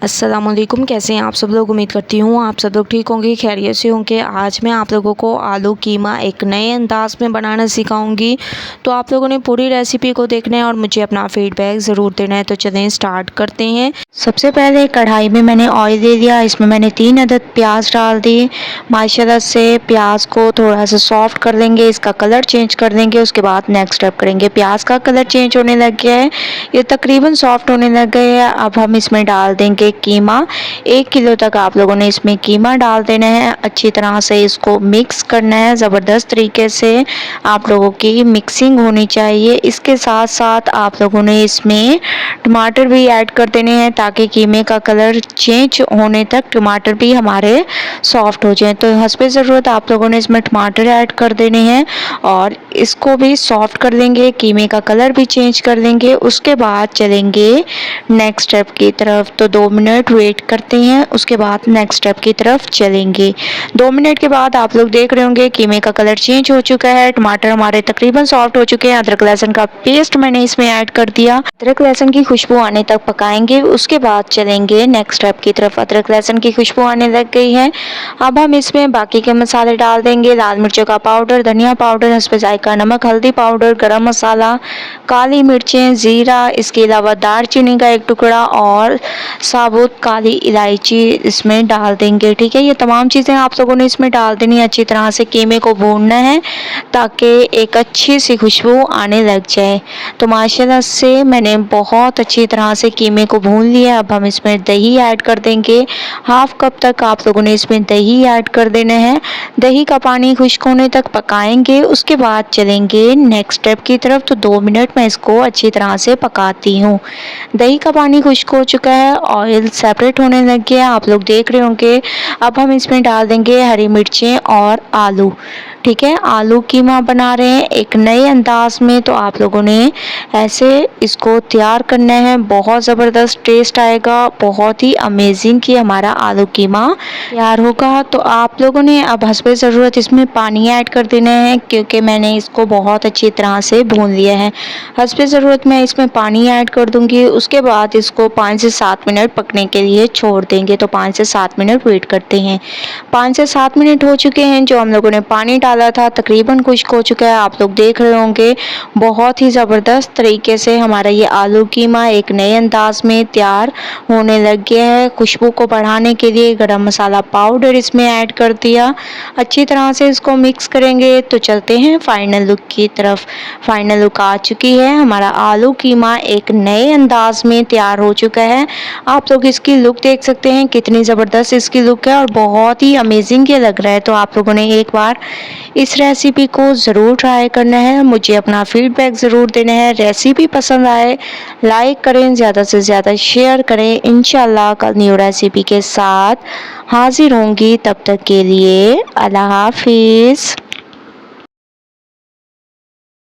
अस्सलामुअलैकुम, कैसे हैं आप सब लोग। उम्मीद करती हूँ आप सब लोग ठीक होंगे, खैरियत से होंगे। आज मैं आप लोगों को आलू कीमा एक नए अंदाज में बनाना सिखाऊंगी। तो आप लोगों ने पूरी रेसिपी को देखना है और मुझे अपना फीडबैक ज़रूर देना है। तो चलें स्टार्ट करते हैं। सबसे पहले कढ़ाई में मैंने ऑयल ले लिया, इसमें मैंने 3 अदद प्याज डाल दी। माशाल्लाह से प्याज को थोड़ा सा सॉफ्ट कर लेंगे, इसका कलर चेंज कर देंगे। उसके बाद नेक्स्ट स्टेप करेंगे। प्याज का कलर चेंज होने लग गया है, ये तकरीबन सॉफ्ट होने लग गए हैं। अब हम इसमें डाल देंगे कीमा। 1 किलो तक आप लोगों ने इसमें कीमा डाल देना है। अच्छी तरह से इसको मिक्स करना है, ज़बरदस्त तरीके से आप लोगों की मिक्सिंग होनी चाहिए। इसके साथ साथ आप लोगों ने इसमें टमाटर भी ऐड कर देने हैं ताकि कीमे का कलर चेंज होने तक टमाटर भी हमारे सॉफ्ट हो जाएं। तो हस्बे ज़रूरत आप लोगों ने इसमें टमाटर ऐड कर देने हैं और इसको भी सॉफ्ट कर देंगे, कीमे का कलर भी चेंज कर देंगे। उसके बाद चलेंगे नेक्स्ट स्टेप की तरफ। तो 2 मिनट वेट करते हैं, उसके बाद नेक्स्ट स्टेप की तरफ चलेंगे। 2 मिनट के बाद आप लोग देख रहे होंगे कीमे का कलर चेंज हो चुका है, टमाटर हमारे तकरीबन सॉफ्ट हो चुके हैं। अदरक लहसुन का पेस्ट मैंने इसमें ऐड कर दिया। अदरक लहसुन की खुशबू आने तक पकाएंगे। उसके बाद चलेंगे नेक्स्ट स्टेप की तरफ। अदरक लहसुन की खुशबू आने लग गई है, अब हम इसमें बाकी के मसाले डाल देंगे। लाल मिर्चों का पाउडर, धनिया पाउडर, हस्बे जायका नमक, हल्दी पाउडर, गरम मसाला, काली मिर्चें, ज़ीरा, इसके अलावा दालचीनी का 1 टुकड़ा और साबुत काली इलायची इसमें डाल देंगे। ठीक है, ये तमाम चीज़ें आप लोगों ने इसमें डाल देनी है। अच्छी तरह से कीमे को भूनना है ताकि एक अच्छी सी खुशबू आने लग जाए। तो माशाल्लाह से मैंने बहुत अच्छी तरह से कीमे को भून लिया। अब हम इसमें दही ऐड कर देंगे। 1/2 कप तक आप लोगों ने इसमें दही ऐड कर देना है। दही का पानी खुश्क होने तक पकाएंगे। उसके बाद चलेंगे नेक्स्ट स्टेप की तरफ। तो 2 मिनट मैं इसको अच्छी तरह से पकाती हूँ। दही का पानी खुश्क हो चुका है, ऑयल सेपरेट होने लग गया, आप लोग देख रहे होंगे। अब हम इसमें डाल देंगे हरी मिर्चें और आलू। ठीक है, आलू कीमा बना रहे हैं एक नए अंदाज में, तो आप लोगों ने ऐसे इसको तैयार करना है। बहुत ज़बरदस्त टेस्ट आएगा, बहुत ही अमेजिंग कि हमारा आलू कीमा तैयार होगा। तो आप लोगों ने अब हस्बे ज़रूरत इसमें पानी ऐड कर देना है क्योंकि मैंने इसको बहुत अच्छी तरह से भून लिया है। हस्बे ज़रूरत मैं इसमें पानी ऐड कर दूंगी। उसके बाद इसको 5 से 7 मिनट पकने के लिए छोड़ देंगे। तो 5 से 7 मिनट वेट करते हैं। 5 से 7 मिनट हो चुके हैं। जो हम लोगों ने पानी डाला था तकरीबन खुश्क हो चुका है, आप लोग देख रहे होंगे। बहुत ही ज़बरदस्त तरीके से हमारा ये आलू कीमा एक नए अंदाज में तैयार होने लग गया है। खुशबू को बढ़ाने के लिए गरम मसाला पाउडर इसमें ऐड कर दिया। अच्छी तरह से इसको मिक्स करेंगे। तो चलते हैं फाइनल लुक की तरफ। फाइनल लुक आ चुकी है, हमारा आलू कीमा एक नए अंदाज में तैयार हो चुका है। आप लोग इसकी लुक देख सकते हैं, कितनी ज़बरदस्त इसकी लुक है और बहुत ही अमेजिंग ये लग रहा है। तो आप लोगों ने एक बार इस रेसिपी को ज़रूर ट्राई करना है, मुझे अपना फीडबैक ज़रूर देना है। रेसिपी पसंद आए लाइक करें, ज़्यादा से ज़्यादा शेयर करें। इंशाल्लाह कल न्यू रेसिपी के साथ हाजिर होंगी, तब तक के लिए अल्लाह हाफिज़।